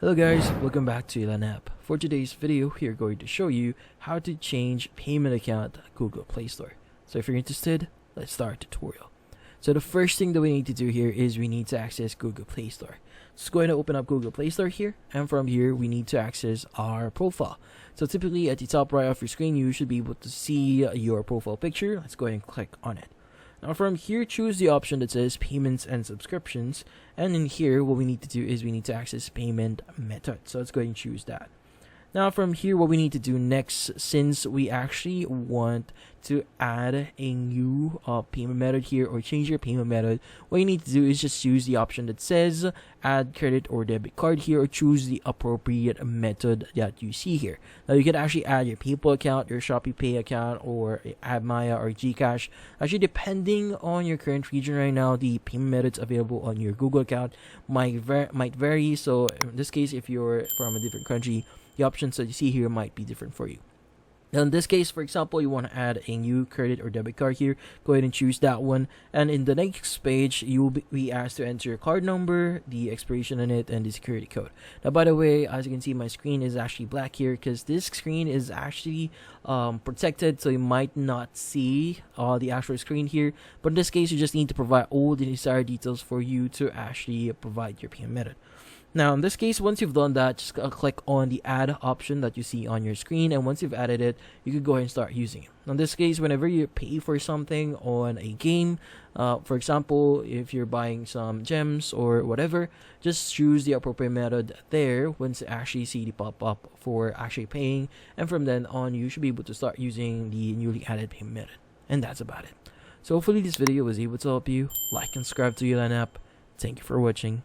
Hello guys, welcome back to Elan App. For today's video, we are going to show you how to change payment account at Google Play Store. So if you're interested, let's start the tutorial. So the first thing that we need to do here is we need to access Google Play Store. Just go ahead and open up Google Play Store here, and from here we need to access our profile. So typically at the top right of your screen, you should be able to see your profile picture. Let's go ahead and click on it. Now from here, choose the option that says payments and subscriptions, and in here what we need to do is we need to access payment method. So let's go ahead and choose that. Now from here, what we need to do next, since we actually want to add a new payment method here or change your payment method, what you need to do is just use the option that says add credit or debit card here, or choose the appropriate method that you see here. Now you can actually add your PayPal account, your Shopee Pay account, or add Maya or Gcash. Actually, depending on your current region right now, the payment methods available on your Google account might vary. So in this case, if you're from a different country, the options that you see here might be different for you. Now in this case, for example, you want to add a new credit or debit card here. Go ahead and choose that one. And in the next page, you will be asked to enter your card number, the expiration on it, and the security code. Now, by the way, as you can see, my screen is actually black here because this screen is actually protected, so you might not see the actual screen here. But in this case, you just need to provide all the desired details for you to actually provide your payment method. Now in this case, once you've done that, just click on the add option that you see on your screen, and once you've added it, you can go ahead and start using it. In this case, whenever you pay for something on a game, for example, if you're buying some gems or whatever, just choose the appropriate method there once you actually see the pop-up for actually paying, and from then on you should be able to start using the newly added payment method. And that's about it. So hopefully this video was able to help you. Like and subscribe to Elan App. Thank you for watching.